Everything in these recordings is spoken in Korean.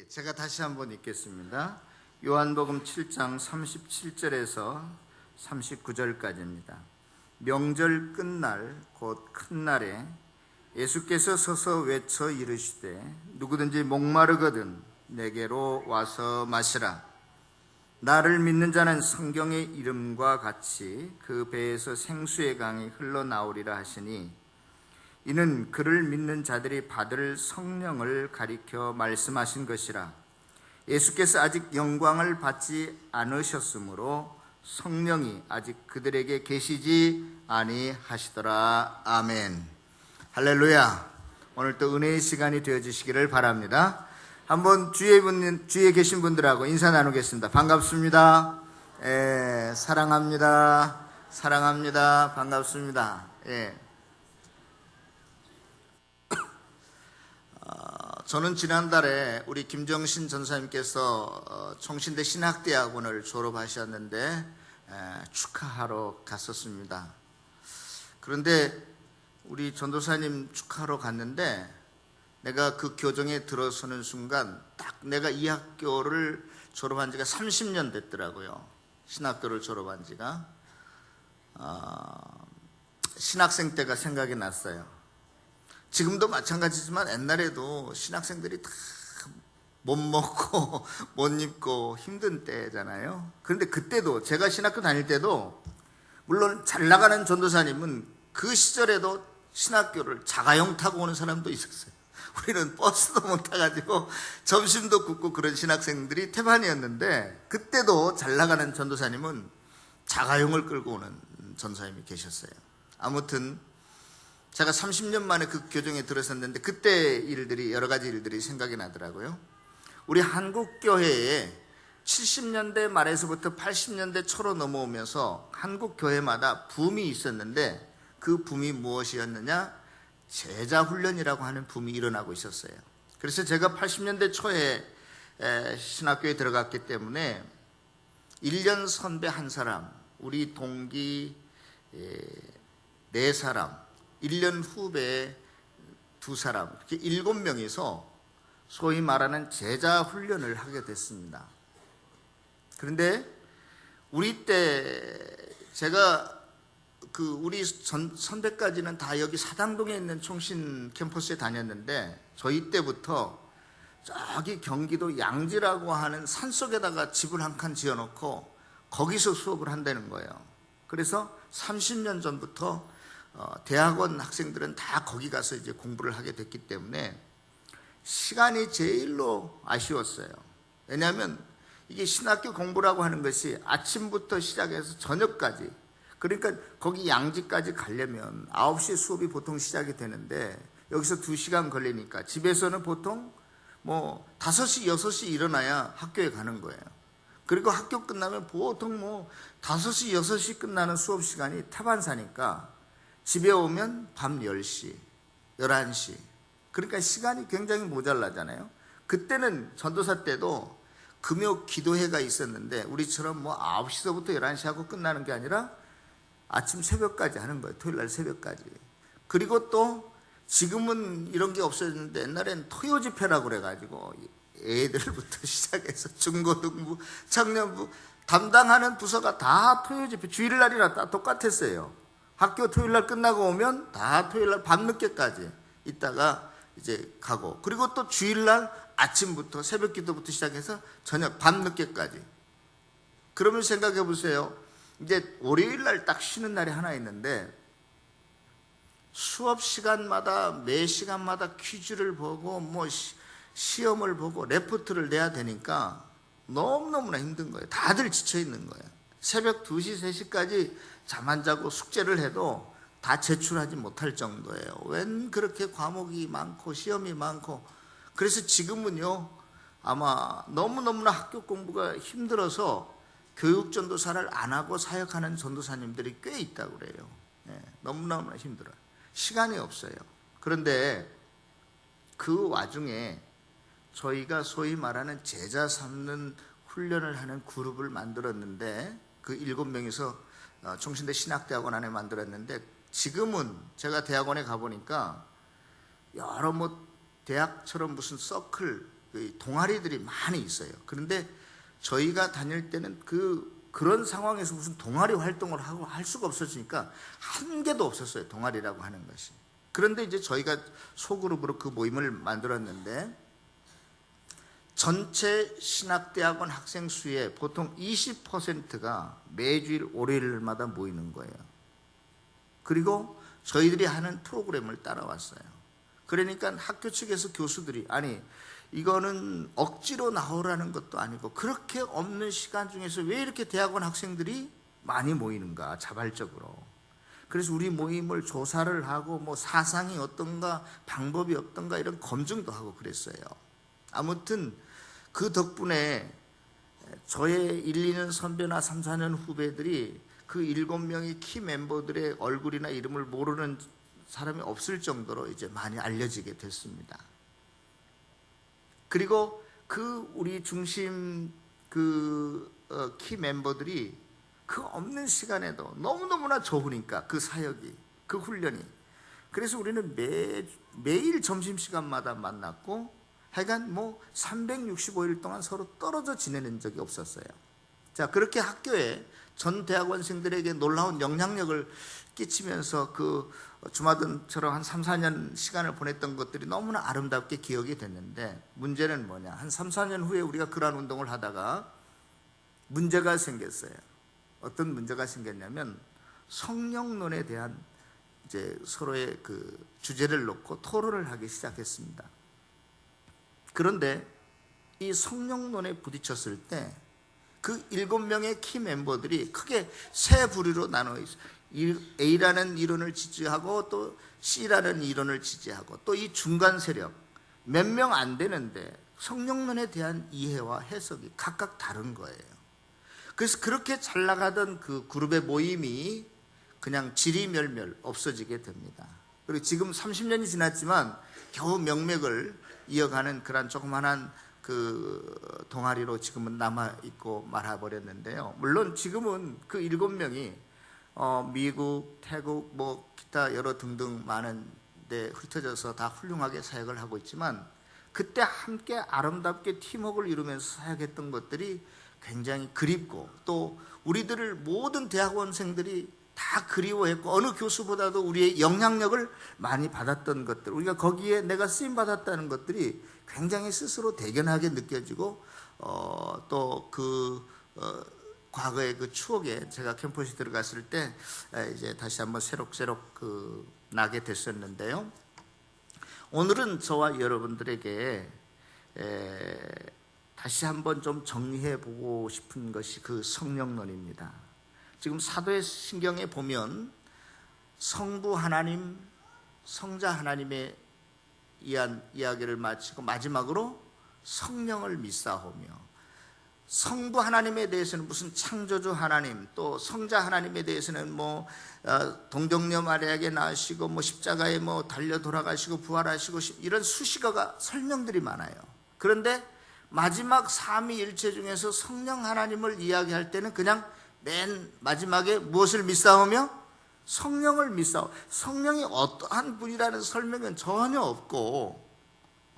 제가 다시 한번 읽겠습니다. 요한복음 7장 37절에서 39절까지입니다. 명절 끝날 곧 큰 날에 예수께서 서서 외쳐 이르시되 누구든지 목마르거든 내게로 와서 마시라. 나를 믿는 자는 성경의 이름과 같이 그 배에서 생수의 강이 흘러나오리라 하시니 이는 그를 믿는 자들이 받을 성령을 가리켜 말씀하신 것이라. 예수께서 아직 영광을 받지 않으셨으므로 성령이 아직 그들에게 계시지 아니하시더라. 아멘. 할렐루야. 오늘 또 은혜의 시간이 되어주시기를 바랍니다. 한번 주위에 계신 분들하고 인사 나누겠습니다. 반갑습니다. 사랑합니다. 사랑합니다. 반갑습니다. 저는 지난달에 우리 김정신 전사님께서 총신대 신학대학원을 졸업하셨는데 축하하러 갔었습니다. 그런데 우리 전도사님 축하하러 갔는데 내가 그 교정에 들어서는 순간 딱 내가 이 학교를 졸업한 지가 30년 됐더라고요. 신학교를 졸업한 지가. 신학생 때가 생각이 났어요. 지금도 마찬가지지만 옛날에도 신학생들이 다 못 먹고 못 입고 힘든 때잖아요. 그런데 그때도 제가 신학교 다닐 때도 물론 잘 나가는 전도사님은 그 시절에도 신학교를 자가용 타고 오는 사람도 있었어요. 우리는 버스도 못 타가지고 점심도 굶고 그런 신학생들이 태반이었는데 그때도 잘 나가는 전도사님은 자가용을 끌고 오는 전도사님이 계셨어요. 아무튼 제가 30년 만에 그 교정에 들어섰는데 그때 일들이 여러 가지 일들이 생각이 나더라고요. 우리 한국교회에 70년대 말에서부터 80년대 초로 넘어오면서 한국교회마다 붐이 있었는데 그 붐이 무엇이었느냐? 제자훈련이라고 하는 붐이 일어나고 있었어요. 그래서 제가 80년대 초에 신학교에 들어갔기 때문에 1년 선배 한 사람, 우리 동기 4사람, 1년 후배 2사람, 이렇게 7명이서 소위 말하는 제자 훈련을 하게 됐습니다. 그런데 우리 때 제가 우리 선배까지는 다 여기 사당동에 있는 총신 캠퍼스에 다녔는데 저희 때부터 저기 경기도 양지라고 하는 산속에다가 집을 한 칸 지어놓고 거기서 수업을 한다는 거예요. 그래서 30년 전부터 대학원 학생들은 다 거기 가서 이제 공부를 하게 됐기 때문에 시간이 제일로 아쉬웠어요. 왜냐하면 이게 신학교 공부라고 하는 것이 아침부터 시작해서 저녁까지, 그러니까 거기 양지까지 가려면 9시에 수업이 보통 시작이 되는데 여기서 2시간 걸리니까 집에서는 보통 5시, 6시 일어나야 학교에 가는 거예요. 그리고 학교 끝나면 보통 5시, 6시 끝나는 수업 시간이 태반사니까 집에 오면 밤 10시, 11시. 그러니까 시간이 굉장히 모자라잖아요. 그때는 전도사 때도 금요 기도회가 있었는데 우리처럼 9시서부터 11시 하고 끝나는 게 아니라 아침 새벽까지 하는 거예요. 토요일날 새벽까지. 그리고 또 지금은 이런 게 없어졌는데 옛날엔 토요 집회라고 그래가지고 애들부터 시작해서 중고등부, 청년부 담당하는 부서가 다 토요 집회, 주일날이나 다 똑같았어요. 학교 토요일날 끝나고 오면 다 토요일날 밤늦게까지 있다가 이제 가고, 그리고 또 주일날 아침부터 새벽 기도부터 시작해서 저녁 밤늦게까지. 그러면 생각해 보세요. 이제 월요일날 딱 쉬는 날이 하나 있는데 수업 시간마다 매 시간마다 퀴즈를 보고 시험을 보고 레포트를 내야 되니까 너무너무나 힘든 거예요. 다들 지쳐 있는 거예요. 새벽 2시, 3시까지 잠 안 자고 숙제를 해도 다 제출하지 못할 정도예요. 웬 그렇게 과목이 많고 시험이 많고. 그래서 지금은요 아마 너무너무나 학교 공부가 힘들어서 교육 전도사를 안 하고 사역하는 전도사님들이 꽤 있다고 그래요. 너무너무나 힘들어요. 시간이 없어요. 그런데 그 와중에 저희가 소위 말하는 제자 삼는 훈련을 하는 그룹을 만들었는데 그 7명이서 총신대 신학대학원 안에 만들었는데 지금은 제가 대학원에 가보니까 여러 대학처럼 무슨 서클, 동아리들이 많이 있어요. 그런데 저희가 다닐 때는 그런 상황에서 무슨 동아리 활동을 하고 할 수가 없어지니까 한 개도 없었어요. 동아리라고 하는 것이. 그런데 이제 저희가 소그룹으로 그 모임을 만들었는데 전체 신학대학원 학생 수의 보통 20%가 매주일 월요일마다 모이는 거예요. 그리고 저희들이 하는 프로그램을 따라왔어요. 그러니까 학교 측에서 교수들이 아니 이거는 억지로 나오라는 것도 아니고 그렇게 없는 시간 중에서 왜 이렇게 대학원 학생들이 많이 모이는가 자발적으로. 그래서 우리 모임을 조사를 하고 뭐 사상이 어떤가 방법이 어떤가 이런 검증도 하고 그랬어요. 아무튼 그 덕분에 저의 1, 2년 선배나 3, 4년 후배들이 그 7명의 키 멤버들의 얼굴이나 이름을 모르는 사람이 없을 정도로 이제 많이 알려지게 됐습니다. 그리고 그 우리 중심 키 멤버들이 그 없는 시간에도 너무너무나 좋으니까 그 사역이, 그 훈련이. 그래서 우리는 매일 점심시간마다 만났고 하여간 뭐 365일 동안 서로 떨어져 지내는 적이 없었어요. 자, 그렇게 학교에 전 대학원생들에게 놀라운 영향력을 끼치면서 그 주마등처럼 한 3, 4년 시간을 보냈던 것들이 너무나 아름답게 기억이 됐는데 문제는 뭐냐? 한 3, 4년 후에 우리가 그러한 운동을 하다가 문제가 생겼어요. 어떤 문제가 생겼냐면 성령론에 대한 이제 서로의 그 주제를 놓고 토론을 하기 시작했습니다. 그런데 이 성령론에 부딪혔을 때 그 7명의 키 멤버들이 크게 세 부류로 나눠 있어요. A라는 이론을 지지하고 또 C라는 이론을 지지하고 또 이 중간 세력 몇 명 안 되는데 성령론에 대한 이해와 해석이 각각 다른 거예요. 그래서 그렇게 잘 나가던 그 그룹의 모임이 그냥 지리멸멸 없어지게 됩니다. 그리고 지금 30년이 지났지만 겨우 명맥을 이어가는 그런 조그만한 그 동아리로 지금은 남아있고 말아버렸는데요. 물론 지금은 그 7명이 미국, 태국, 뭐 기타 여러 등등 많은 데 흩어져서 다 훌륭하게 사역을 하고 있지만 그때 함께 아름답게 팀워크를 이루면서 사역했던 것들이 굉장히 그립고 또 우리들을 모든 대학원생들이 다 그리워했고 어느 교수보다도 우리의 영향력을 많이 받았던 것들, 우리가 거기에 내가 쓰임받았다는 것들이 굉장히 스스로 대견하게 느껴지고 또 과거의 그 추억에 제가 캠퍼스에 들어갔을 때 이제 다시 한번 새록새록 나게 됐었는데요. 오늘은 저와 여러분들에게 다시 한번 좀 정리해 보고 싶은 것이 그 성령론입니다. 지금 사도의 신경에 보면 성부 하나님, 성자 하나님에 의한 이야기를 마치고 마지막으로 성령을 믿사오며, 성부 하나님에 대해서는 무슨 창조주 하나님, 또 성자 하나님에 대해서는 뭐 동정녀 마리아에게 낳으시고 뭐 십자가에 뭐 달려 돌아가시고 부활하시고 이런 수식어가 설명들이 많아요. 그런데 마지막 삼위일체 중에서 성령 하나님을 이야기할 때는 그냥 맨 마지막에 무엇을 믿사오며? 성령을 믿사오. 성령이 어떠한 분이라는 설명은 전혀 없고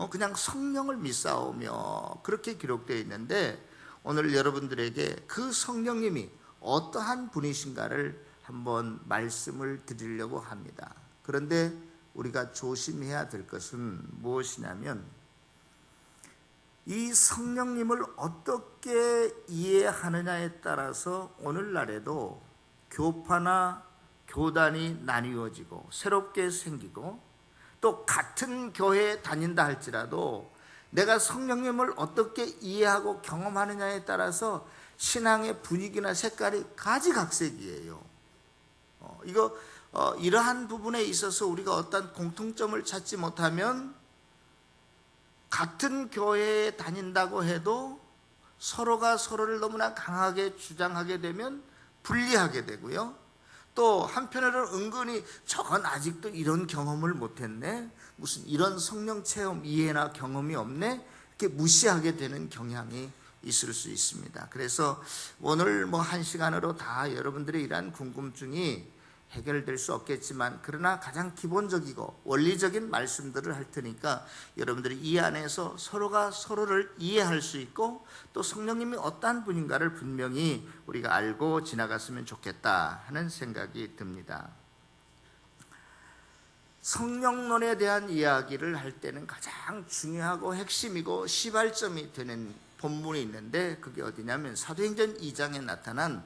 그냥 성령을 믿사오며 그렇게 기록되어 있는데 오늘 여러분들에게 그 성령님이 어떠한 분이신가를 한번 말씀을 드리려고 합니다. 그런데 우리가 조심해야 될 것은 무엇이냐면 이 성령님을 어떻게 이해하느냐에 따라서 오늘날에도 교파나 교단이 나뉘어지고 새롭게 생기고 또 같은 교회에 다닌다 할지라도 내가 성령님을 어떻게 이해하고 경험하느냐에 따라서 신앙의 분위기나 색깔이 가지각색이에요. 이러한 부분에 있어서 우리가 어떤 공통점을 찾지 못하면 같은 교회에 다닌다고 해도 서로가 서로를 너무나 강하게 주장하게 되면 분리하게 되고요. 또 한편으로는 은근히 저건 아직도 이런 경험을 못했네, 무슨 이런 성령 체험 이해나 경험이 없네, 이렇게 무시하게 되는 경향이 있을 수 있습니다. 그래서 오늘 뭐 한 시간으로 다 여러분들의 이러한 궁금증이 해결될 수 없겠지만 그러나 가장 기본적이고 원리적인 말씀들을 할 테니까 여러분들이 이 안에서 서로가 서로를 이해할 수 있고 또 성령님이 어떠한 분인가를 분명히 우리가 알고 지나갔으면 좋겠다 하는 생각이 듭니다. 성령론에 대한 이야기를 할 때는 가장 중요하고 핵심이고 시발점이 되는 본문이 있는데 그게 어디냐면 사도행전 2장에 나타난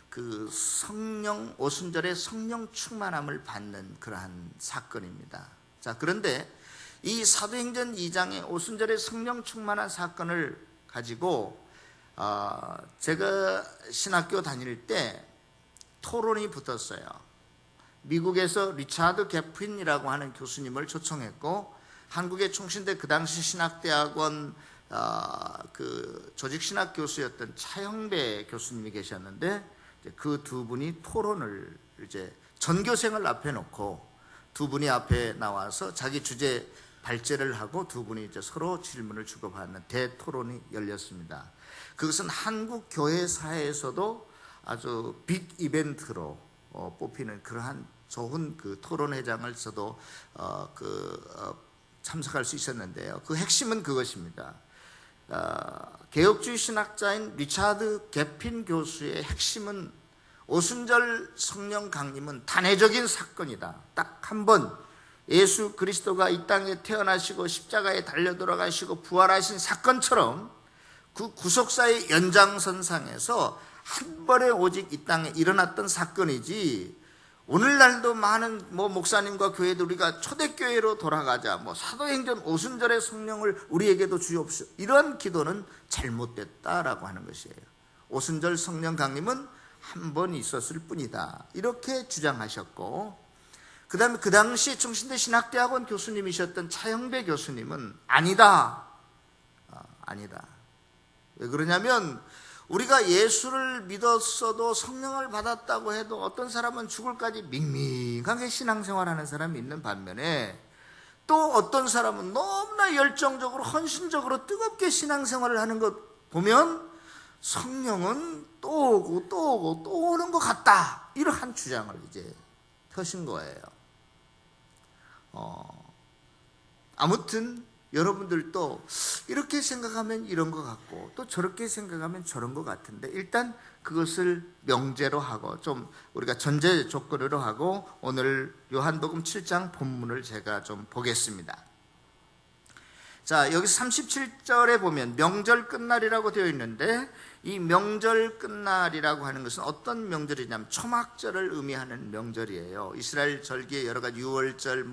그 성령 오순절에 성령 충만함을 받는 그러한 사건입니다. 자, 그런데 이 사도행전 2장의 오순절에 성령 충만한 사건을 가지고 제가 신학교 다닐 때 토론이 붙었어요. 미국에서 리차드 개핀이라고 하는 교수님을 초청했고 한국의 총신대 그 당시 신학대학원 그 조직신학 교수였던 차영배 교수님이 계셨는데 그 두 분이 토론을 이제 전교생을 앞에 놓고 두 분이 앞에 나와서 자기 주제 발제를 하고 두 분이 이제 서로 질문을 주고받는 대토론이 열렸습니다. 그것은 한국 교회사에서도 아주 빅 이벤트로 뽑히는 그러한 좋은 그 토론회장을 저도 참석할 수 있었는데요. 그 핵심은 그것입니다. 개혁주의 신학자인 리차드 개핀 교수의 핵심은 오순절 성령 강림은 단회적인 사건이다. 딱 한 번 예수 그리스도가 이 땅에 태어나시고 십자가에 달려 돌아가시고 부활하신 사건처럼 그 구속사의 연장선상에서 한 번에 오직 이 땅에 일어났던 사건이지 오늘날도 많은 목사님과 교회도 우리가 초대교회로 돌아가자 사도행전 오순절의 성령을 우리에게도 주옵시오 이런 기도는 잘못됐다라고 하는 것이에요. 오순절 성령 강림은 한 번 있었을 뿐이다 이렇게 주장하셨고 그 다음에 그 당시 총신대 신학대학원 교수님이셨던 차영배 교수님은 아니다. 왜 그러냐면 우리가 예수를 믿었어도 성령을 받았다고 해도 어떤 사람은 죽을까지 밍밍하게 신앙생활하는 사람이 있는 반면에 또 어떤 사람은 너무나 열정적으로 헌신적으로 뜨겁게 신앙생활을 하는 것 보면 성령은 또 오고 또 오고 또 오는 것 같다 이러한 주장을 이제 펴신 거예요. 아무튼 여러분들도 이렇게 생각하면 이런 것 같고 또 저렇게 생각하면 저런 것 같은데 일단 그것을 명제로 하고 좀 우리가 전제 조건으로 하고 오늘 요한복음 7장 본문을 제가 좀 보겠습니다. 자, 여기 37절에 보면 명절 끝날이라고 되어 있는데 이 명절 끝날이라고 하는 것은 어떤 명절이냐면 초막절을 의미하는 명절이에요. 이스라엘 절기에 여러 가지 유월절,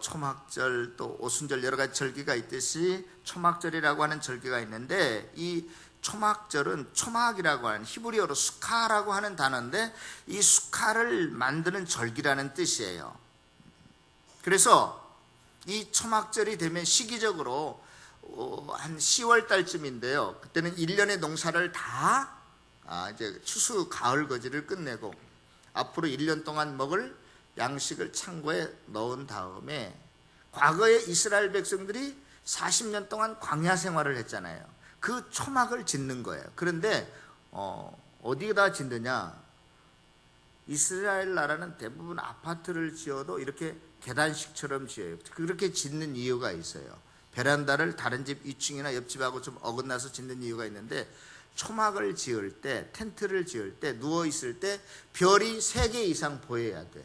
초막절, 또 오순절 여러 가지 절기가 있듯이 초막절이라고 하는 절기가 있는데 이 초막절은 초막이라고 하는 히브리어로 수카라고 하는 단어인데 이 수카를 만드는 절기라는 뜻이에요. 그래서 이 초막절이 되면 시기적으로 한 10월 달쯤인데요. 그때는 1년의 농사를 다 이제 추수 가을 거지를 끝내고 앞으로 1년 동안 먹을 양식을 창고에 넣은 다음에 과거에 이스라엘 백성들이 40년 동안 광야 생활을 했잖아요. 그 초막을 짓는 거예요. 그런데 어디다 짓느냐? 이스라엘 나라는 대부분 아파트를 지어도 이렇게 계단식처럼 지어요. 그렇게 짓는 이유가 있어요. 베란다를 다른 집 2층이나 옆집하고 좀 어긋나서 짓는 이유가 있는데 초막을 지을 때, 텐트를 지을 때, 누워있을 때 별이 3개 이상 보여야 돼.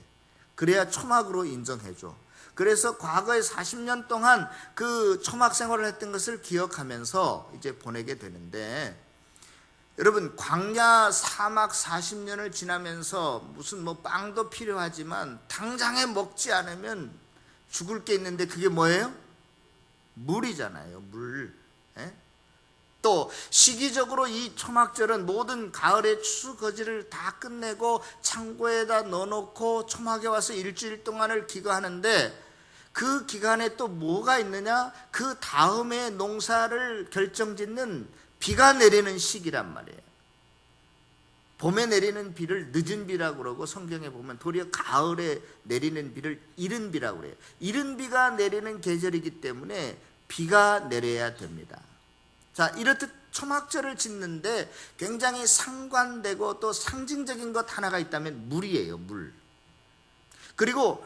그래야 초막으로 인정해줘. 그래서 과거에 40년 동안 그 초막 생활을 했던 것을 기억하면서 이제 보내게 되는데 여러분 광야 사막 40년을 지나면서 무슨 빵도 필요하지만 당장에 먹지 않으면 죽을 게 있는데 그게 뭐예요? 물이잖아요. 물. 또 시기적으로 이 초막절은 모든 가을의 추수거지를 다 끝내고 창고에다 넣어놓고 초막에 와서 일주일 동안을 기거하는데 그 기간에 또 뭐가 있느냐? 그 다음에 농사를 결정짓는 비가 내리는 시기란 말이에요. 봄에 내리는 비를 늦은 비라고 그러고 성경에 보면 도리어 가을에 내리는 비를 이른 비라고 그래요. 이른 비가 내리는 계절이기 때문에 비가 내려야 됩니다. 자, 이렇듯 초막절을 짓는데 굉장히 상관되고 또 상징적인 것 하나가 있다면 물이에요. 물. 그리고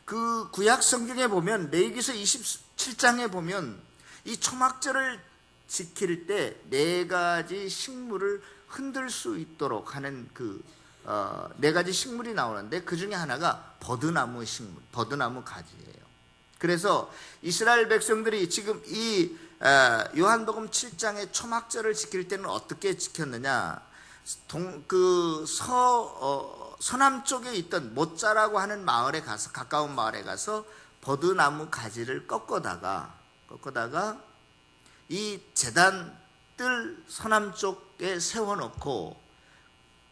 그 구약 성경에 보면 레위기서 27장에 보면 이 초막절을 지킬 때 4가지 식물을 흔들 수 있도록 하는 그 4가지 식물이 나오는데 그 중에 하나가 버드나무 식물, 버드나무 가지예요. 그래서 이스라엘 백성들이 지금 이 요한복음 7장의 초막절을 지킬 때는 어떻게 지켰느냐? 서남쪽에 있던 모짜라고 하는 마을에 가서, 가까운 마을에 가서 버드나무 가지를 꺾어다가 이 제단 뜰 서남쪽에 세워놓고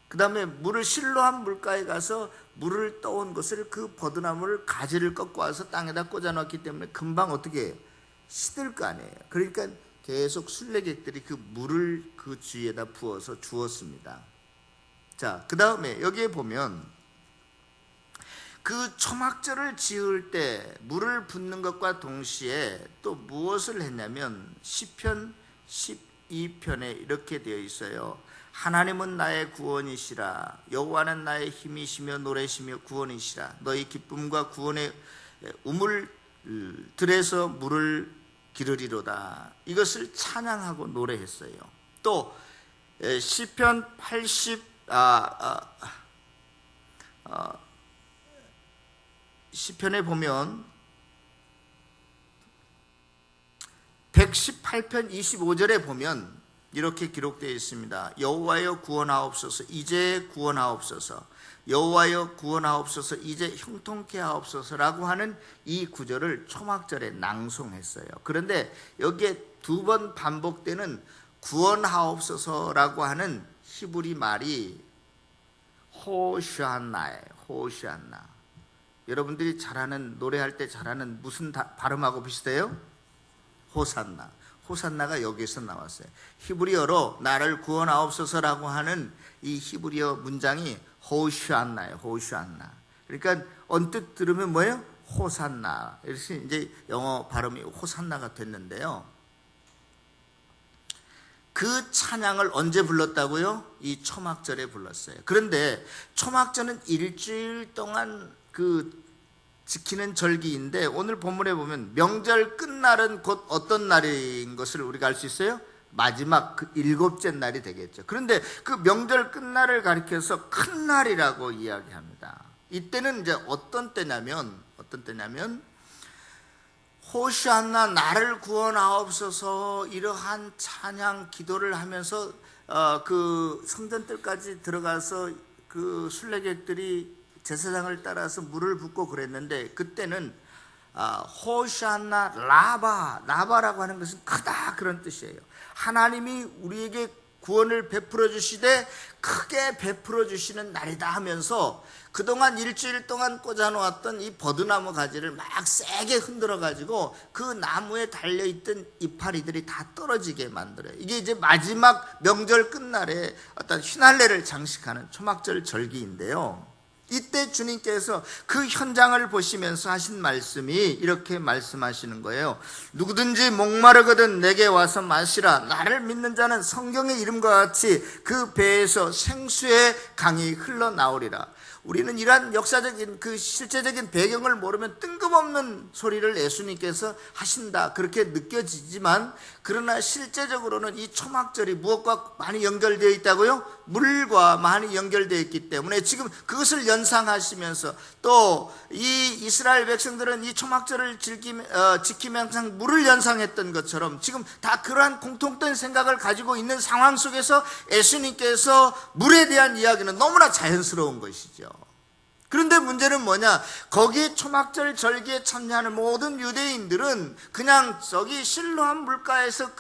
그 다음에 물을 실로암 물가에 가서 물을 떠온 것을 그 버드나무를 가지를 꺾고 와서 땅에다 꽂아놨기 때문에 금방 어떻게 해요? 시들 거 아니에요. 그러니까 계속 순례객들이 그 물을 그 주위에다 부어서 주었습니다. 자, 그 다음에 여기에 보면 그 초막절을 지을 때 물을 붓는 것과 동시에 또 무엇을 했냐면 시편 12편에 이렇게 되어 있어요. 하나님은 나의 구원이시라. 여호와는 나의 힘이시며 노래시며 구원이시라. 너희 기쁨과 구원의 우물들에서 물을 기르리로다. 이것을 찬양하고 노래했어요. 또 시편 10편에 보면 118편 25절에 보면 이렇게 기록되어 있습니다. 여호와여 구원하옵소서. 이제 구원하옵소서. 여호와여 구원하옵소서. 이제 형통케 하옵소서라고 하는 이 구절을 초막절에 낭송했어요. 그런데 여기에 2번 반복되는 구원하옵소서라고 하는 히브리 말이 호샤나예요. 호샤나. 여러분들이 잘하는, 노래할 때 잘하는 무슨 발음하고 비슷해요? 호산나. 호산나가 여기에서 나왔어요. 히브리어로 나를 구원하옵소서라고 하는 이 히브리어 문장이 호샤나예요. 호샤나. 그러니까 언뜻 들으면 뭐예요? 호산나. 이렇게 이제 영어 발음이 호산나가 됐는데요. 그 찬양을 언제 불렀다고요? 이 초막절에 불렀어요. 그런데 초막절은 일주일 동안 지키는 절기인데 오늘 본문에 보면 명절 끝날은 곧 어떤 날인 것을 우리가 알 수 있어요? 마지막 7째 날이 되겠죠. 그런데 그 명절 끝날을 가리켜서 큰 날이라고 이야기합니다. 이때는 이제 어떤 때냐면 호시안나 나를 구원하옵소서 이러한 찬양 기도를 하면서 그 성전뜰까지 들어가서 그 순례객들이 제사장을 따라서 물을 붓고 그랬는데 그때는 호시안나 라바라고 하는 것은 크다 그런 뜻이에요. 하나님이 우리에게 구원을 베풀어 주시되 크게 베풀어 주시는 날이다 하면서 그동안 일주일 동안 꽂아놓았던 이 버드나무 가지를 막 세게 흔들어 가지고 그 나무에 달려있던 이파리들이 다 떨어지게 만들어요. 이게 이제 마지막 명절 끝날에 어떤 휘날레를 장식하는 초막절 절기인데요. 이때 주님께서 그 현장을 보시면서 하신 말씀이 이렇게 말씀하시는 거예요. 누구든지 목마르거든 내게 와서 마시라. 나를 믿는 자는 성경의 이름과 같이 그 배에서 생수의 강이 흘러나오리라. 우리는 이러한 역사적인 그 실제적인 배경을 모르면 뜬금없는 소리를 예수님께서 하신다 그렇게 느껴지지만 그러나 실제적으로는 이 초막절이 무엇과 많이 연결되어 있다고요? 물과 많이 연결되어 있기 때문에 지금 그것을 연상하시면서 또 이 이스라엘 백성들은 이 초막절을 지키면서 물을 연상했던 것처럼 지금 다 그러한 공통된 생각을 가지고 있는 상황 속에서 예수님께서 물에 대한 이야기는 너무나 자연스러운 것이죠. 그런데 문제는 뭐냐? 거기에 초막절 절기에 참여하는 모든 유대인들은 그냥 저기 실로암 물가에서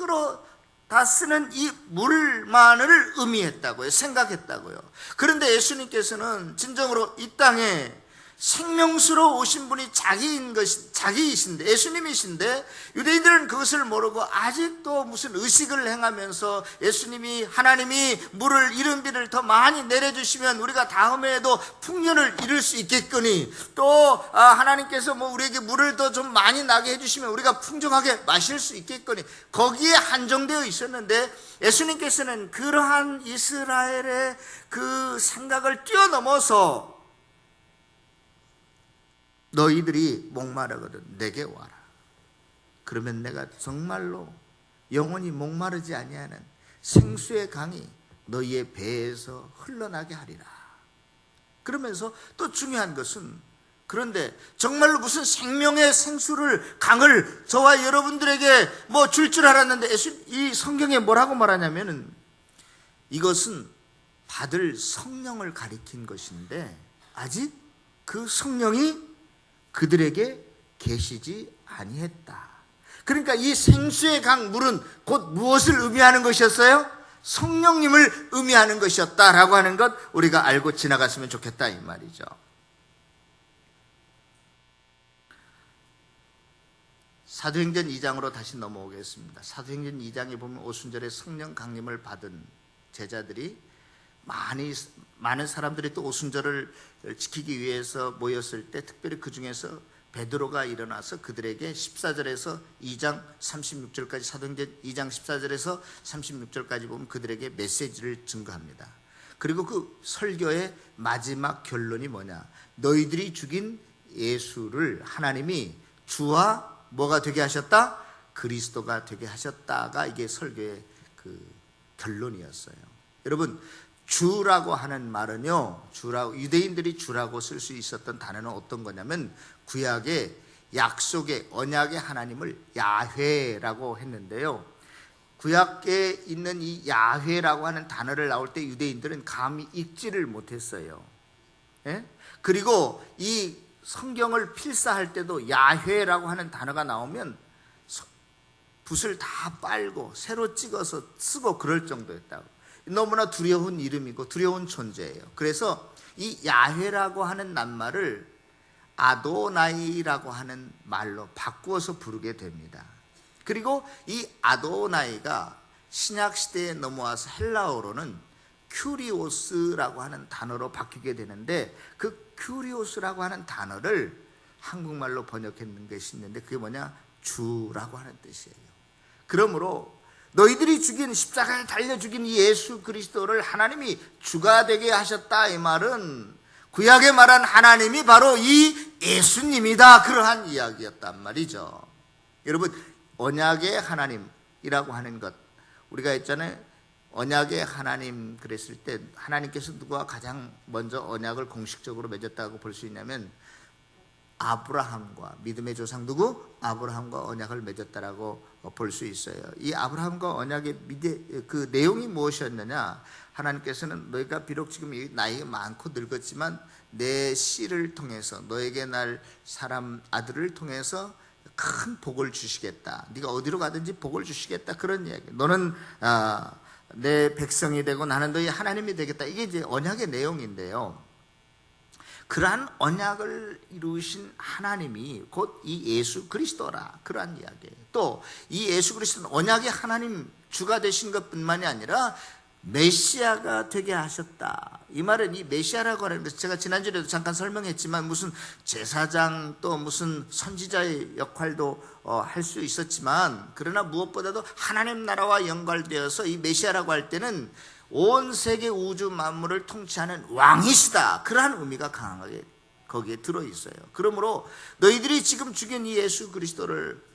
다 쓰는 이 물만을 의미했다고요. 생각했다고요. 그런데 예수님께서는 진정으로 이 땅에 생명수로 오신 분이 자기이신데, 예수님이신데, 유대인들은 그것을 모르고 아직도 무슨 의식을 행하면서 예수님이, 하나님이 물을, 이른비를 더 많이 내려주시면 우리가 다음해에도 풍년을 이룰 수 있겠거니, 또 하나님께서 우리에게 물을 더 좀 많이 나게 해주시면 우리가 풍족하게 마실 수 있겠거니, 거기에 한정되어 있었는데, 예수님께서는 그러한 이스라엘의 그 생각을 뛰어넘어서 너희들이 목마르거든 내게 와라. 그러면 내가 정말로 영원히 목마르지 아니하는 생수의 강이 너희의 배에서 흘러나게 하리라. 그러면서 또 중요한 것은, 그런데 정말로 무슨 생명의 생수를, 강을 저와 여러분들에게 줄 알았는데, 이 성경에 뭐라고 말하냐면은 이것은 받을 성령을 가리킨 것인데 아직 그 성령이 그들에게 계시지 아니했다. 그러니까 이 생수의 강, 물은 곧 무엇을 의미하는 것이었어요? 성령님을 의미하는 것이었다라고 하는 것, 우리가 알고 지나갔으면 좋겠다 이 말이죠. 사도행전 2장으로 다시 넘어오겠습니다. 사도행전 2장에 보면 오순절에 성령 강림을 받은 제자들이, 많은 사람들이 또 오순절을 지키기 위해서 모였을 때, 특별히 그 중에서 베드로가 일어나서 그들에게 14절에서 2장 36절까지, 사도행전 2장 14절에서 36절까지 보면 그들에게 메시지를 증거합니다. 그리고 그 설교의 마지막 결론이 뭐냐? 너희들이 죽인 예수를 하나님이 주와 뭐가 되게 하셨다? 그리스도가 되게 하셨다가 이게 설교의 그 결론이었어요. 여러분, 주라고 하는 말은요, 유대인들이 주라고 쓸 수 있었던 단어는 어떤 거냐면, 구약의 약속의 언약의 하나님을 야훼라고 했는데요, 구약에 있는 이 야훼라고 하는 단어를 나올 때 유대인들은 감히 읽지를 못했어요. 예? 그리고 이 성경을 필사할 때도 야훼라고 하는 단어가 나오면 붓을 다 빨고 새로 찍어서 쓰고 그럴 정도였다고. 너무나 두려운 이름이고 두려운 존재예요. 그래서 이 야훼라고 하는 낱말을 아도나이라고 하는 말로 바꾸어서 부르게 됩니다. 그리고 이 아도나이가 신약 시대에 넘어와서 헬라어로는 큐리오스라고 하는 단어로 바뀌게 되는데, 그 큐리오스라고 하는 단어를 한국말로 번역했는 것이 있는데 그게 뭐냐? 주라고 하는 뜻이에요. 그러므로 너희들이 죽인, 십자가에 달려 죽인 이 예수 그리스도를 하나님이 주가 되게 하셨다, 이 말은 구약에 말한 하나님이 바로 이 예수님이다, 그러한 이야기였단 말이죠. 여러분, 언약의 하나님이라고 하는 것, 우리가 했잖아요. 언약의 하나님 그랬을 때 하나님께서 누구와 가장 먼저 언약을 공식적으로 맺었다고 볼 수 있냐면 아브라함과, 믿음의 조상 누구? 아브라함과 언약을 맺었다라고 볼 수 있어요. 이 아브라함과 언약의 그 내용이 무엇이었느냐? 하나님께서는 너희가 비록 지금 나이가 많고 늙었지만 내 씨를 통해서, 너에게 날 사람 아들을 통해서 큰 복을 주시겠다. 네가 어디로 가든지 복을 주시겠다, 그런 이야기. 너는 내 백성이 되고 나는 너희 하나님이 되겠다. 이게 이제 언약의 내용인데요, 그러한 언약을 이루신 하나님이 곧 이 예수 그리스도라, 그러한 이야기예요. 또 이 예수 그리스도는 언약의 하나님, 주가 되신 것뿐만이 아니라 메시아가 되게 하셨다. 이 말은, 이 메시아라고 하는 것은 제가 지난주에도 잠깐 설명했지만 무슨 제사장 또 무슨 선지자의 역할도 할 수 있었지만, 그러나 무엇보다도 하나님 나라와 연관되어서 이 메시아라고 할 때는 온 세계 우주 만물을 통치하는 왕이시다, 그러한 의미가 강하게 거기에 들어있어요. 그러므로 너희들이 지금 죽인 이 예수 그리스도를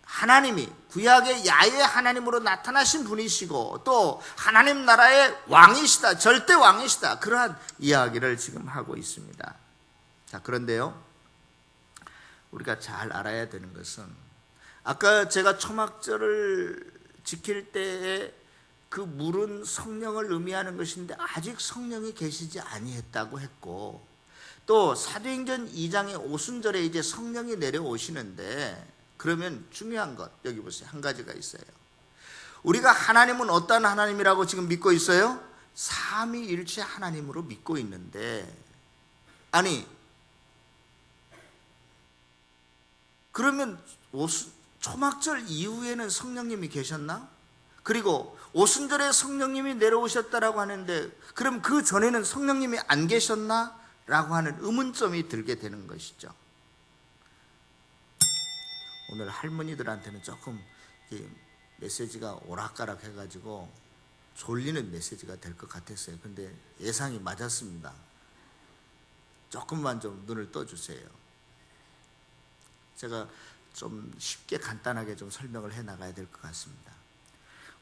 하나님이 구약의 야훼 하나님으로 나타나신 분이시고 또 하나님 나라의 왕이시다, 절대 왕이시다, 그러한 이야기를 지금 하고 있습니다. 자, 그런데요, 우리가 잘 알아야 되는 것은, 아까 제가 초막절을 지킬 때에 그 물은 성령을 의미하는 것인데 아직 성령이 계시지 아니했다고 했고, 또 사도행전 2장의 오순절에 이제 성령이 내려오시는데, 그러면 중요한 것, 여기 보세요. 한 가지가 있어요. 우리가 하나님은 어떤 하나님이라고 지금 믿고 있어요? 삼위일체 하나님으로 믿고 있는데, 아니 그러면 초막절 이후에는 성령님이 계셨나? 그리고 오순절에 성령님이 내려오셨다라고 하는데 그럼 그 전에는 성령님이 안 계셨나? 라고 하는 의문점이 들게 되는 것이죠. 오늘 할머니들한테는 조금 메시지가 오락가락 해가지고 졸리는 메시지가 될 것 같았어요. 근데 예상이 맞았습니다. 조금만 좀 눈을 떠주세요. 제가 좀 쉽게 간단하게 좀 설명을 해 나가야 될 것 같습니다.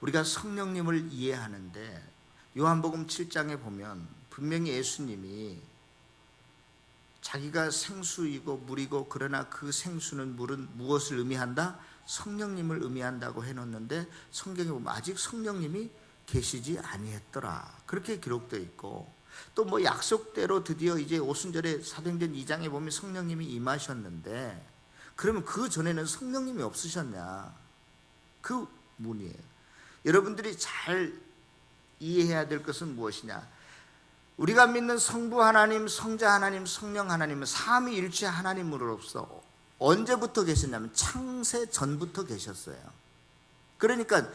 우리가 성령님을 이해하는데 요한복음 7장에 보면 분명히 예수님이 자기가 생수이고 물이고 그러나 그 생수는 물은 무엇을 의미한다? 성령님을 의미한다고 해놓는데 성경에 보면 아직 성령님이 계시지 아니했더라 그렇게 기록되어 있고, 또 뭐 약속대로 드디어 이제 오순절에 사도행전 2장에 보면 성령님이 임하셨는데 그러면 그 전에는 성령님이 없으셨냐? 그 문이에요. 여러분들이 잘 이해해야 될 것은 무엇이냐? 우리가 믿는 성부 하나님, 성자 하나님, 성령 하나님은 삼위일체 하나님으로서 언제부터 계셨냐면 창세 전부터 계셨어요. 그러니까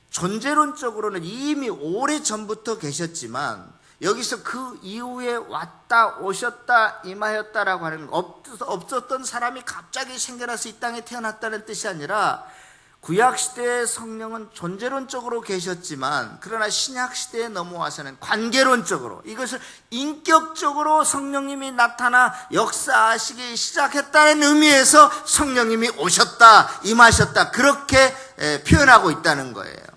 존재론적으로는 이미 오래전부터 계셨지만 여기서 그 이후에 왔다 오셨다 임하였다라고 하는 없었던 사람이 갑자기 생겨나서 이 땅에 태어났다는 뜻이 아니라 구약시대의 성령은 존재론적으로 계셨지만 그러나 신약시대에 넘어와서는 관계론적으로 이것을 인격적으로 성령님이 나타나 역사하시기 시작했다는 의미에서 성령님이 오셨다 임하셨다 그렇게 표현하고 있다는 거예요.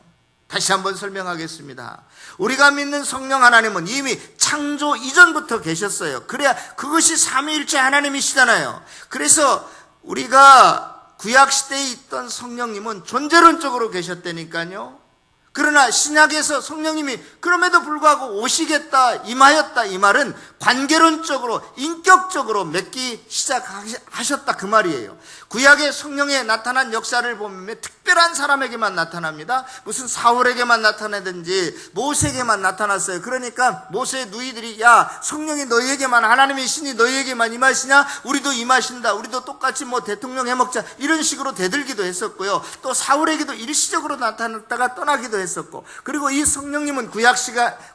다시 한번 설명하겠습니다. 우리가 믿는 성령 하나님은 이미 창조 이전부터 계셨어요. 그래야 그것이 삼위일체 하나님이시잖아요. 그래서 우리가 구약시대에 있던 성령님은 존재론적으로 계셨다니까요. 그러나 신약에서 성령님이 그럼에도 불구하고 오시겠다 임하였다 이 말은 관계론적으로 인격적으로 맺기 시작하셨다 그 말이에요. 구약의 성령에 나타난 역사를 보면 특별한 사람에게만 나타납니다. 무슨 사울에게만 나타나든지 모세에게만 나타났어요. 그러니까 모세의 누이들이 야 성령이 너희에게만 하나님의 신이 너희에게만 임하시냐? 우리도 임하신다. 우리도 똑같이 뭐 대통령 해먹자 이런 식으로 대들기도 했었고요. 또 사울에게도 일시적으로 나타났다가 떠나기도 했었고, 그리고 이 성령님은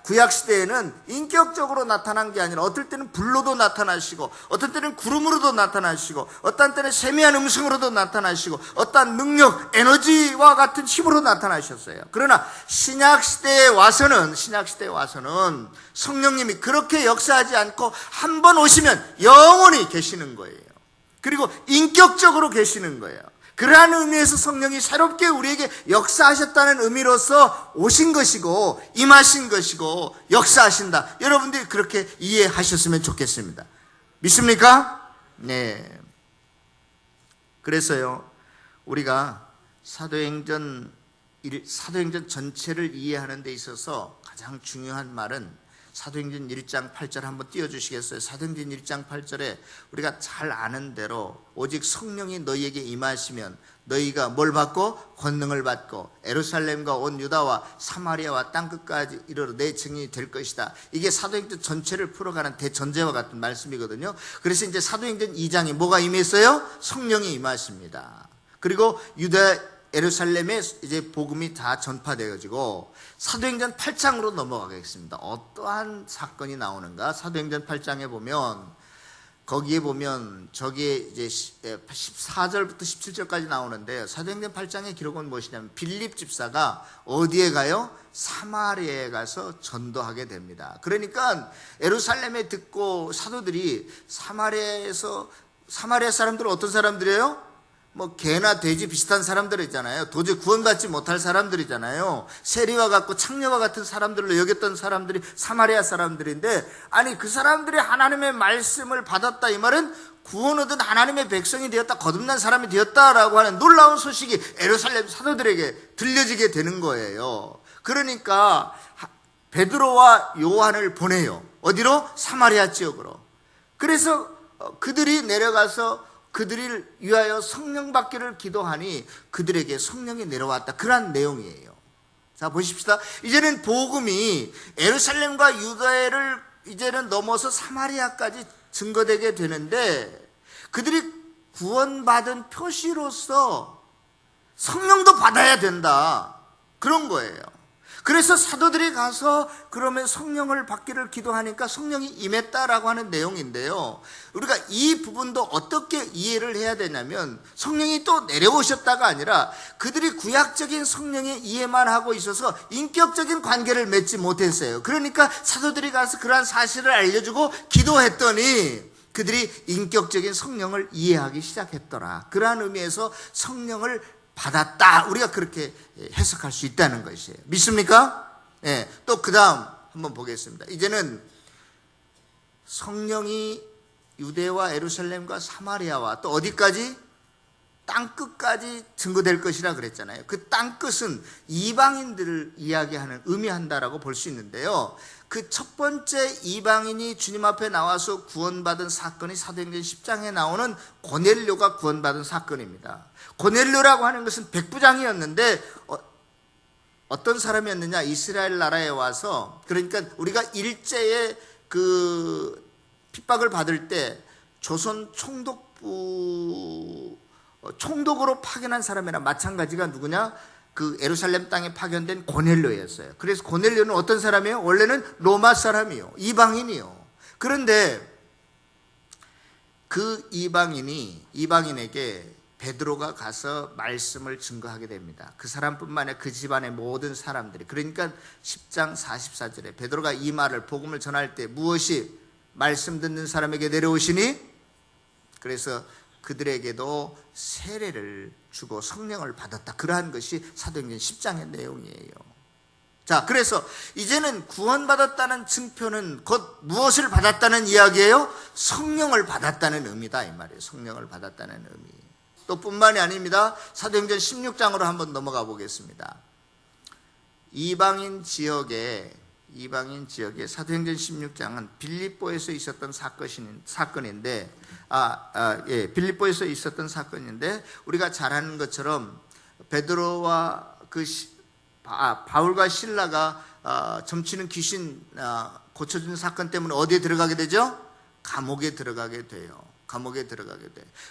구약시대에는 인격적으로 나타난 게 아니라 어떨 때는 불로도 나타나시고 어떤 때는 구름으로도 나타나시고 어떤 때는 세미한 음성으로도 나타나시고 어떤 능력, 에너지와 같은 힘으로 나타나셨어요. 그러나 신약시대에 와서는 성령님이 그렇게 역사하지 않고 한 번 오시면 영원히 계시는 거예요. 그리고 인격적으로 계시는 거예요. 그러한 의미에서 성령이 새롭게 우리에게 역사하셨다는 의미로서 오신 것이고 임하신 것이고 역사하신다. 여러분들이 그렇게 이해하셨으면 좋겠습니다. 믿습니까? 네. 그래서요 우리가 사도행전 전체를 이해하는 데 있어서 가장 중요한 말은 사도행전 1장 8절 한번 띄워주시겠어요? 사도행전 1장 8절에 우리가 잘 아는 대로 오직 성령이 너희에게 임하시면 너희가 뭘 받고? 권능을 받고 예루살렘과 온 유다와 사마리아와 땅끝까지 이르러 내 증인이 될 것이다. 이게 사도행전 전체를 풀어가는 대전제와 같은 말씀이거든요. 그래서 이제 사도행전 2장에 뭐가 임했어요? 성령이 임하십니다. 그리고 예루살렘에 이제 복음이 다 전파되어지고 사도행전 8장으로 넘어가겠습니다. 어떠한 사건이 나오는가? 사도행전 8장에 보면 거기에 보면 저기에 이제 14절부터 17절까지 나오는데 사도행전 8장의 기록은 무엇이냐면 빌립 집사가 어디에 가요? 사마리아에 가서 전도하게 됩니다. 그러니까 예루살렘에 듣고 사도들이 사마리아 사람들은 어떤 사람들이에요? 뭐 개나 돼지 비슷한 사람들이잖아요. 도저히 구원받지 못할 사람들이잖아요. 세리와 같고 창녀와 같은 사람들로 여겼던 사람들이 사마리아 사람들인데, 아니 그 사람들이 하나님의 말씀을 받았다 이 말은 구원 얻은 하나님의 백성이 되었다, 거듭난 사람이 되었다라고 하는 놀라운 소식이 예루살렘 사도들에게 들려지게 되는 거예요. 그러니까 베드로와 요한을 보내요. 어디로? 사마리아 지역으로. 그래서 그들이 내려가서 그들을 위하여 성령 받기를 기도하니 그들에게 성령이 내려왔다. 그런 내용이에요. 자 보십시다. 이제는 복음이 예루살렘과 유다를 이제는 넘어서 사마리아까지 증거되게 되는데 그들이 구원받은 표시로서 성령도 받아야 된다, 그런 거예요. 그래서 사도들이 가서 그러면 성령을 받기를 기도하니까 성령이 임했다라고 하는 내용인데요, 우리가 이 부분도 어떻게 이해를 해야 되냐면, 성령이 또 내려오셨다가 아니라 그들이 구약적인 성령의 이해만 하고 있어서 인격적인 관계를 맺지 못했어요. 그러니까 사도들이 가서 그러한 사실을 알려주고 기도했더니 그들이 인격적인 성령을 이해하기 시작했더라. 그러한 의미에서 성령을 받았다, 우리가 그렇게 해석할 수 있다는 것이에요. 믿습니까? 예. 또 그 다음 한번 보겠습니다. 이제는 성령이 유대와 예루살렘과 사마리아와 또 어디까지? 땅끝까지 증거될 것이라 그랬잖아요. 그 땅끝은 이방인들을 이야기하는, 의미한다라고 볼 수 있는데요, 그 첫 번째 이방인이 주님 앞에 나와서 구원받은 사건이 사도행전 10장에 나오는 고넬료가 구원받은 사건입니다. 고넬료라고 하는 것은 백부장이었는데 어떤 사람이었느냐, 이스라엘 나라에 와서, 그러니까 우리가 일제에 그 핍박을 받을 때 조선 총독으로 파견한 사람이랑 마찬가지가 누구냐, 그 예루살렘 땅에 파견된 고넬료였어요. 그래서 고넬료는 어떤 사람이에요? 원래는 로마 사람이요, 이방인이요. 그런데 그 이방인에게 베드로가 가서 말씀을 증거하게 됩니다. 그 사람뿐만 아니라 그 집안의 모든 사람들이. 그러니까 10장 44절에 베드로가 이 말을, 복음을 전할 때 무엇이 말씀 듣는 사람에게 내려오시니, 그래서 그들에게도 세례를 주고 성령을 받았다. 그러한 것이 사도행전 10장의 내용이에요. 자, 그래서 이제는 구원받았다는 증표는 곧 무엇을 받았다는 이야기예요? 성령을 받았다는 의미다, 이 말이에요. 성령을 받았다는 의미. 또 뿐만이 아닙니다. 사도행전 16장으로 한번 넘어가 보겠습니다. 이방인 지역에 사도행전 16장은 빌립보에서 있었던 사건인데, 빌립보에서 있었던 사건인데, 우리가 잘 아는 것처럼 베드로와 바울과 실라가 점치는 귀신 고쳐준 사건 때문에 어디에 들어가게 되죠? 감옥에 들어가게 돼요.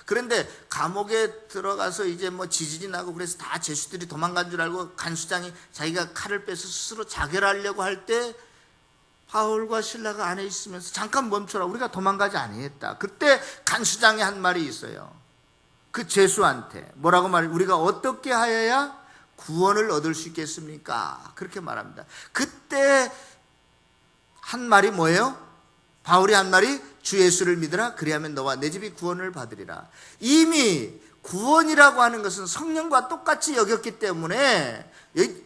그런데 감옥에 들어가서 이제 뭐 지진이 나고 그래서 다 죄수들이 도망간 줄 알고 간수장이 자기가 칼을 빼서 스스로 자결하려고 할 때 바울과 실라가 안에 있으면서 잠깐 멈춰라, 우리가 도망가지 아니했다. 그때 간수장이 한 말이 있어요. 그 죄수한테 뭐라고 말해요? 우리가 어떻게 하여야 구원을 얻을 수 있겠습니까? 그렇게 말합니다. 그때 한 말이 뭐예요? 바울이 한 말이 주 예수를 믿으라, 그리하면 너와 내 집이 구원을 받으리라. 이미 구원이라고 하는 것은 성령과 똑같이 여겼기 때문에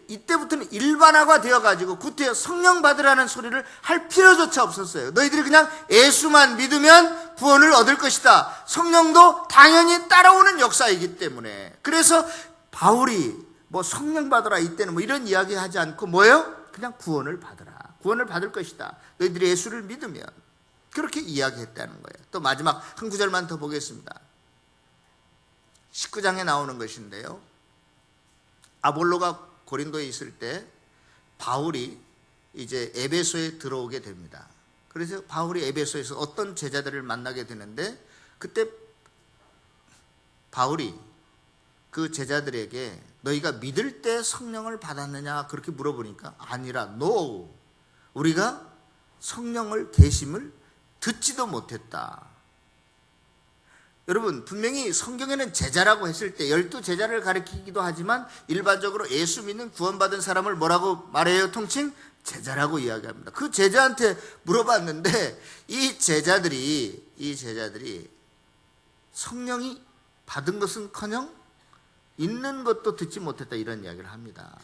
이때부터는 일반화가 되어가지고 구태여 성령 받으라는 소리를 할 필요조차 없었어요. 너희들이 그냥 예수만 믿으면 구원을 얻을 것이다. 성령도 당연히 따라오는 역사이기 때문에. 그래서 바울이 뭐 성령 받으라 이때는 뭐 이런 이야기 하지 않고 뭐예요? 그냥 구원을 받으라. 구원을 받을 것이다. 너희들이 예수를 믿으면. 그렇게 이야기했다는 거예요. 또 마지막 한 구절만 더 보겠습니다. 19장에 나오는 것인데요, 아볼로가 고린도에 있을 때 바울이 이제 에베소에 들어오게 됩니다. 그래서 바울이 에베소에서 어떤 제자들을 만나게 되는데, 그때 바울이 그 제자들에게 너희가 믿을 때 성령을 받았느냐 그렇게 물어보니까 아니라 no, 우리가 성령을 계심을 듣지도 못했다. 여러분, 분명히 성경에는 제자라고 했을 때 12제자를 가리키기도 하지만 일반적으로 예수 믿는 구원받은 사람을 뭐라고 말해요? 통칭 제자라고 이야기합니다. 그 제자한테 물어봤는데 이 제자들이 성령이 받은 것은커녕 있는 것도 듣지 못했다, 이런 이야기를 합니다.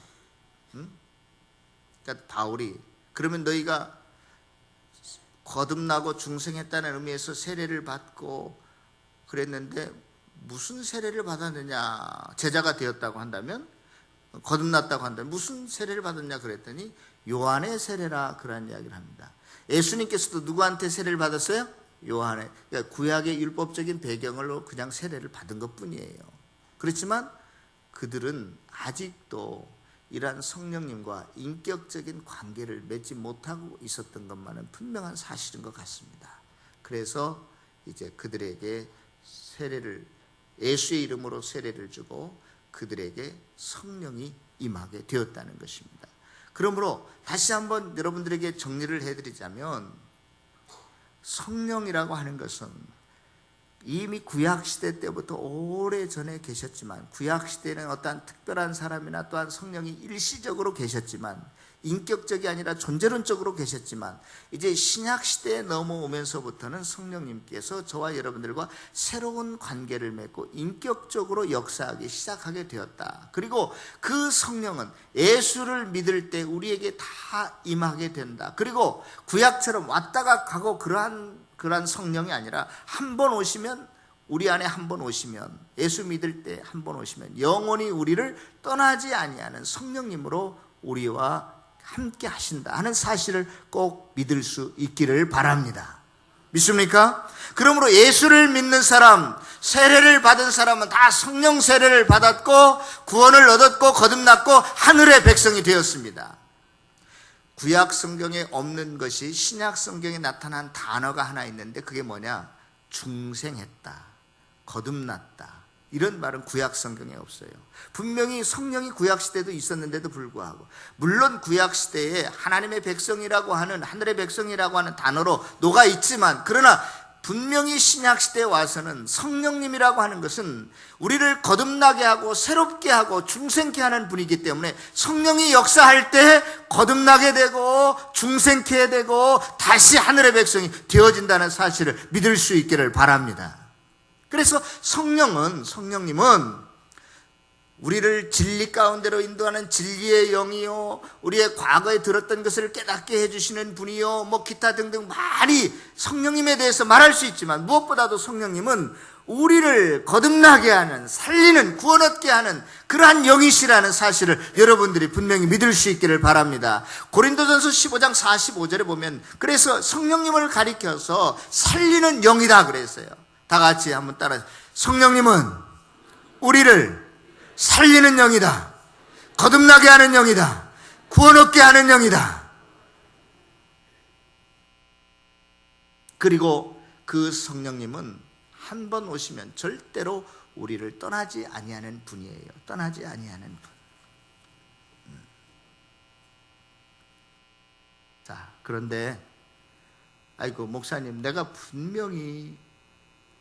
그러니까 바울이 그러면 너희가 거듭나고 중생했다는 의미에서 세례를 받고 그랬는데 무슨 세례를 받았느냐, 제자가 되었다고 한다면, 거듭났다고 한다면 무슨 세례를 받았냐 그랬더니 요한의 세례라, 그런 이야기를 합니다. 예수님께서도 누구한테 세례를 받았어요? 요한의. 그러니까 구약의 율법적인 배경으로 그냥 세례를 받은 것뿐이에요. 그렇지만 그들은 아직도 이러한 성령님과 인격적인 관계를 맺지 못하고 있었던 것만은 분명한 사실인 것 같습니다. 그래서 이제 그들에게 세례를 예수의 이름으로 세례를 주고 그들에게 성령이 임하게 되었다는 것입니다. 그러므로 다시 한번 여러분들에게 정리를 해드리자면, 성령이라고 하는 것은 이미 구약시대 때부터 오래전에 계셨지만, 구약시대에는 어떠한 특별한 사람이나 또한 성령이 일시적으로 계셨지만, 인격적이 아니라 존재론적으로 계셨지만, 이제 신약시대에 넘어오면서부터는 성령님께서 저와 여러분들과 새로운 관계를 맺고 인격적으로 역사하기 시작하게 되었다. 그리고 그 성령은 예수를 믿을 때 우리에게 다 임하게 된다. 그리고 구약처럼 왔다가 가고 그러한 성령이 아니라 한 번 오시면, 우리 안에 한 번 오시면, 예수 믿을 때 한 번 오시면 영원히 우리를 떠나지 아니하는 성령님으로 우리와 함께 하신다 하는 사실을 꼭 믿을 수 있기를 바랍니다. 믿습니까? 그러므로 예수를 믿는 사람, 세례를 받은 사람은 다 성령 세례를 받았고 구원을 얻었고 거듭났고 하늘의 백성이 되었습니다. 구약 성경에 없는 것이 신약 성경에 나타난 단어가 하나 있는데, 그게 뭐냐? 중생했다, 거듭났다, 이런 말은 구약 성경에 없어요. 분명히 성령이 구약 시대도 있었는데도 불구하고, 물론 구약 시대에 하나님의 백성이라고 하는, 하늘의 백성이라고 하는 단어로 녹아 있지만, 그러나 분명히 신약 시대에 와서는 성령님이라고 하는 것은 우리를 거듭나게 하고 새롭게 하고 중생케 하는 분이기 때문에, 성령이 역사할 때 거듭나게 되고 중생케 되고 다시 하늘의 백성이 되어진다는 사실을 믿을 수 있기를 바랍니다. 그래서 성령님은 우리를 진리 가운데로 인도하는 진리의 영이요, 우리의 과거에 들었던 것을 깨닫게 해주시는 분이요, 기타 등등 많이 성령님에 대해서 말할 수 있지만, 무엇보다도 성령님은 우리를 거듭나게 하는, 살리는, 구원 얻게 하는 그러한 영이시라는 사실을 여러분들이 분명히 믿을 수 있기를 바랍니다. 고린도전서 15장 45절에 보면, 그래서 성령님을 가리켜서 살리는 영이다 그랬어요. 다 같이 한번 따라서, 성령님은 우리를 살리는 영이다, 거듭나게 하는 영이다, 구원 얻게 하는 영이다. 그리고 그 성령님은 한 번 오시면 절대로 우리를 떠나지 아니하는 분이에요. 떠나지 아니하는 분. 자, 그런데 아이고 목사님, 내가 분명히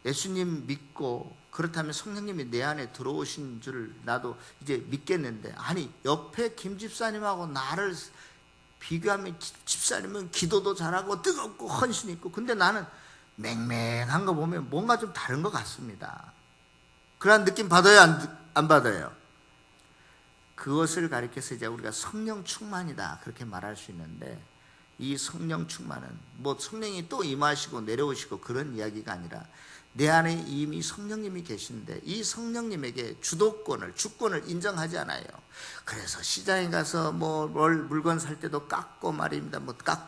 예수님 믿고 그렇다면 성령님이 내 안에 들어오신 줄 나도 이제 믿겠는데, 아니 옆에 김 집사님하고 나를 비교하면 집사님은 기도도 잘하고 뜨겁고 헌신 있고, 근데 나는 맹맹한 거 보면 뭔가 좀 다른 것 같습니다. 그런 느낌 받아요, 안 받아요? 그것을 가리켜서 이제 우리가 성령 충만이다 그렇게 말할 수 있는데, 이 성령 충만은 성령이 또 임하시고 내려오시고 그런 이야기가 아니라, 내 안에 이미 성령님이 계신데 이 성령님에게 주권을 인정하지 않아요. 그래서 시장에 가서 물건 살 때도 깎고 말입니다.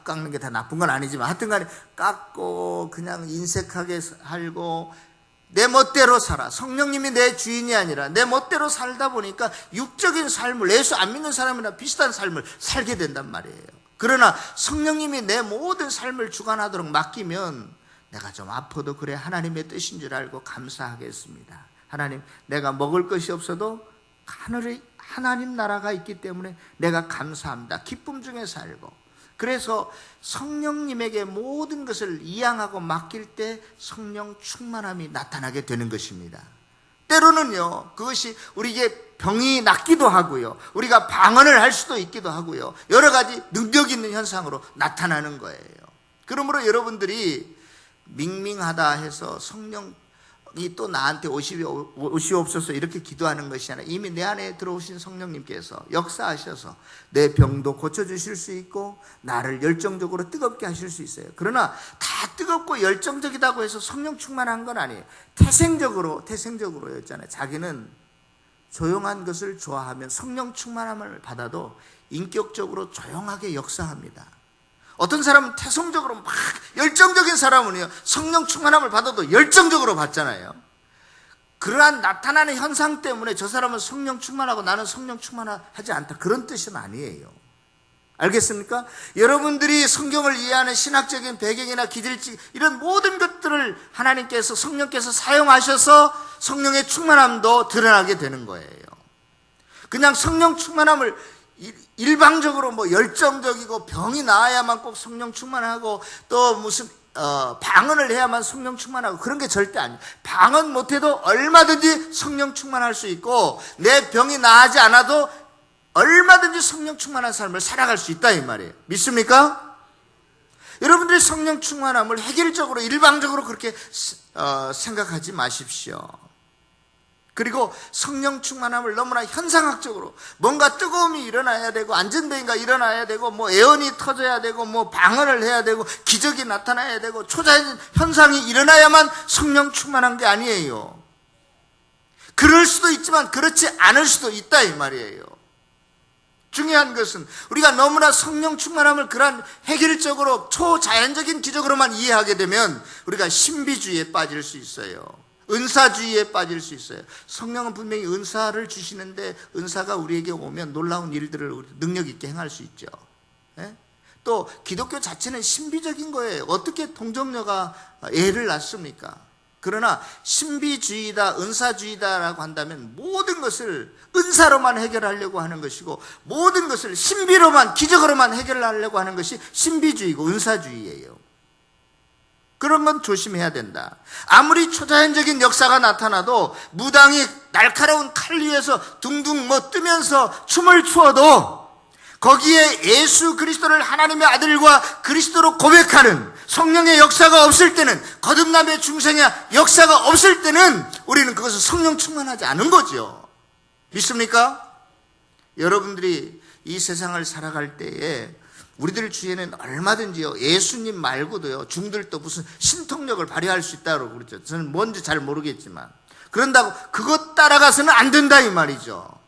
깎는 게 다 나쁜 건 아니지만, 하여튼간에 깎고 그냥 인색하게 살고 내 멋대로 살아. 성령님이 내 주인이 아니라 내 멋대로 살다 보니까 육적인 삶을, 예수 안 믿는 사람이나 비슷한 삶을 살게 된단 말이에요. 그러나 성령님이 내 모든 삶을 주관하도록 맡기면, 내가 좀 아파도 그래 하나님의 뜻인 줄 알고 감사하겠습니다. 하나님, 내가 먹을 것이 없어도 하늘에 하나님 나라가 있기 때문에 내가 감사합니다. 기쁨 중에 살고, 그래서 성령님에게 모든 것을 이양하고 맡길 때 성령 충만함이 나타나게 되는 것입니다. 때로는요, 그것이 우리에게 병이 낫기도 하고요, 우리가 방언을 할 수도 있기도 하고요, 여러 가지 능력 있는 현상으로 나타나는 거예요. 그러므로 여러분들이 밍밍하다 해서 성령이 또 나한테 오시옵소서 이렇게 기도하는 것이 아니라, 이미 내 안에 들어오신 성령님께서 역사하셔서 내 병도 고쳐주실 수 있고 나를 열정적으로 뜨겁게 하실 수 있어요. 그러나 다 뜨겁고 열정적이라고 해서 성령 충만한 건 아니에요. 태생적으로였잖아요. 자기는 조용한 것을 좋아하면 성령 충만함을 받아도 인격적으로 조용하게 역사합니다. 어떤 사람은 태성적으로 막 열정적인 사람은요, 성령 충만함을 받아도 열정적으로 받잖아요. 그러한 나타나는 현상 때문에 저 사람은 성령 충만하고 나는 성령 충만하지 않다, 그런 뜻은 아니에요. 알겠습니까? 여러분들이 성경을 이해하는 신학적인 배경이나 기질치 이런 모든 것들을 하나님께서 성령께서 사용하셔서 성령의 충만함도 드러나게 되는 거예요. 그냥 성령 충만함을 일방적으로 뭐 열정적이고 병이 나아야만 꼭 성령 충만하고 또 무슨 방언을 해야만 성령 충만하고 그런 게 절대 아니에요. 방언 못해도 얼마든지 성령 충만할 수 있고 내 병이 나아지 않아도 얼마든지 성령 충만한 삶을 살아갈 수 있다 이 말이에요. 믿습니까? 여러분들이 성령 충만함을 획일적으로 일방적으로 그렇게 생각하지 마십시오. 그리고 성령 충만함을 너무나 현상학적으로 뭔가 뜨거움이 일어나야 되고 안전뱅이가 일어나야 되고 뭐 애언이 터져야 되고 뭐 방언을 해야 되고 기적이 나타나야 되고 초자연 현상이 일어나야만 성령 충만한 게 아니에요. 그럴 수도 있지만 그렇지 않을 수도 있다 이 말이에요. 중요한 것은 우리가 너무나 성령 충만함을 그러한 획일적으로 초자연적인 기적으로만 이해하게 되면 우리가 신비주의에 빠질 수 있어요. 은사주의에 빠질 수 있어요. 성령은 분명히 은사를 주시는데 은사가 우리에게 오면 놀라운 일들을 능력 있게 행할 수 있죠. 또 기독교 자체는 신비적인 거예요. 어떻게 동정녀가 애를 낳습니까? 그러나 신비주의다, 은사주의다라고 한다면 모든 것을 은사로만 해결하려고 하는 것이고 모든 것을 신비로만, 기적으로만 해결하려고 하는 것이 신비주의고 은사주의예요. 그런 건 조심해야 된다. 아무리 초자연적인 역사가 나타나도 무당이 날카로운 칼 위에서 둥둥 뜨면서 춤을 추어도 거기에 예수 그리스도를 하나님의 아들과 그리스도로 고백하는 성령의 역사가 없을 때는, 거듭남의 중생의 역사가 없을 때는 우리는 그것을 성령 충만하지 않은 거죠. 믿습니까? 여러분들이 이 세상을 살아갈 때에 우리들 주위에는 얼마든지요, 예수님 말고도요, 중들도 무슨 신통력을 발휘할 수 있다고 그러죠. 저는 뭔지 잘 모르겠지만. 그런다고 그것 따라가서는 안 된다 이 말이죠.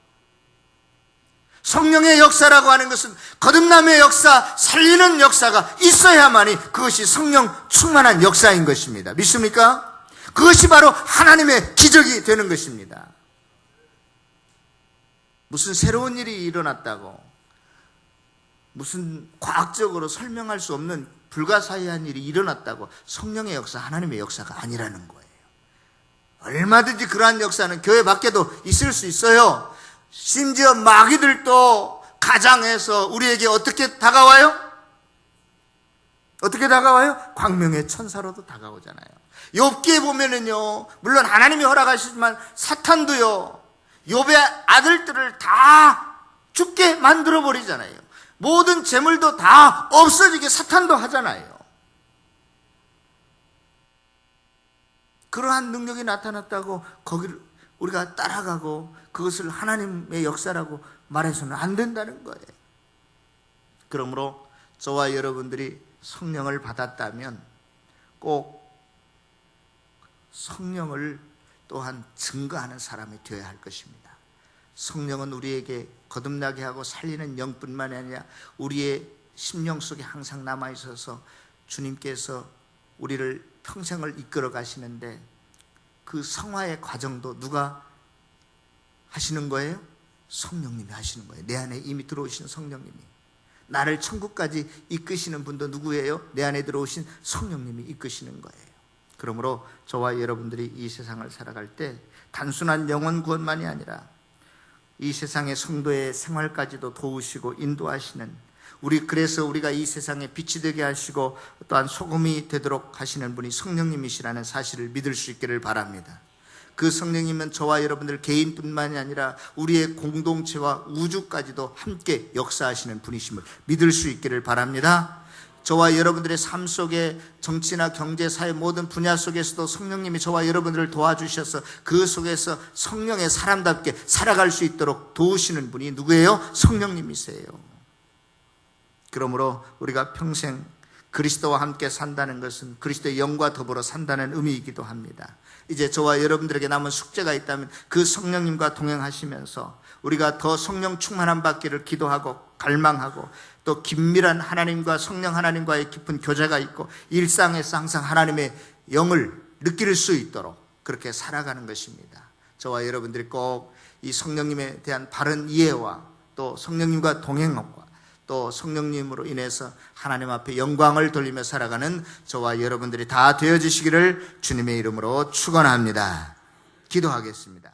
성령의 역사라고 하는 것은 거듭남의 역사, 살리는 역사가 있어야만이 그것이 성령 충만한 역사인 것입니다. 믿습니까? 그것이 바로 하나님의 기적이 되는 것입니다. 무슨 새로운 일이 일어났다고, 무슨 과학적으로 설명할 수 없는 불가사의한 일이 일어났다고 성령의 역사, 하나님의 역사가 아니라는 거예요. 얼마든지 그러한 역사는 교회 밖에도 있을 수 있어요. 심지어 마귀들도 가장해서 우리에게 어떻게 다가와요? 어떻게 다가와요? 광명의 천사로도 다가오잖아요. 욥기에 보면은요, 물론 하나님이 허락하시지만 사탄도요, 욥의 아들들을 다 죽게 만들어 버리잖아요. 모든 재물도 다 없어지게 사탄도 하잖아요. 그러한 능력이 나타났다고 거기를 우리가 따라가고 그것을 하나님의 역사라고 말해서는 안 된다는 거예요. 그러므로 저와 여러분들이 성령을 받았다면 꼭 성령을 또한 증거하는 사람이 되어야 할 것입니다. 성령은 우리에게 거듭나게 하고 살리는 영뿐만이 아니라 우리의 심령 속에 항상 남아있어서 주님께서 우리를 평생을 이끌어 가시는데 그 성화의 과정도 누가 하시는 거예요? 성령님이 하시는 거예요. 내 안에 이미 들어오신 성령님이. 나를 천국까지 이끄시는 분도 누구예요? 내 안에 들어오신 성령님이 이끄시는 거예요. 그러므로 저와 여러분들이 이 세상을 살아갈 때 단순한 영혼 구원만이 아니라 이 세상의 성도의 생활까지도 도우시고 인도하시는, 그래서 우리가 이 세상에 빛이 되게 하시고 또한 소금이 되도록 하시는 분이 성령님이시라는 사실을 믿을 수 있기를 바랍니다. 그 성령님은 저와 여러분들 개인뿐만이 아니라 우리의 공동체와 우주까지도 함께 역사하시는 분이심을 믿을 수 있기를 바랍니다. 저와 여러분들의 삶 속에 정치나 경제, 사회 모든 분야 속에서도 성령님이 저와 여러분들을 도와주셔서 그 속에서 성령의 사람답게 살아갈 수 있도록 도우시는 분이 누구예요? 성령님이세요. 그러므로 우리가 평생 그리스도와 함께 산다는 것은 그리스도의 영과 더불어 산다는 의미이기도 합니다. 이제 저와 여러분들에게 남은 숙제가 있다면 그 성령님과 동행하시면서 우리가 더 성령 충만함 받기를 기도하고 갈망하고 또 긴밀한 하나님과 성령 하나님과의 깊은 교제가 있고 일상에서 항상 하나님의 영을 느낄 수 있도록 그렇게 살아가는 것입니다. 저와 여러분들이 꼭 이 성령님에 대한 바른 이해와 또 성령님과 동행함과 또 성령님으로 인해서 하나님 앞에 영광을 돌리며 살아가는 저와 여러분들이 다 되어지시기를 주님의 이름으로 축원합니다. 기도하겠습니다.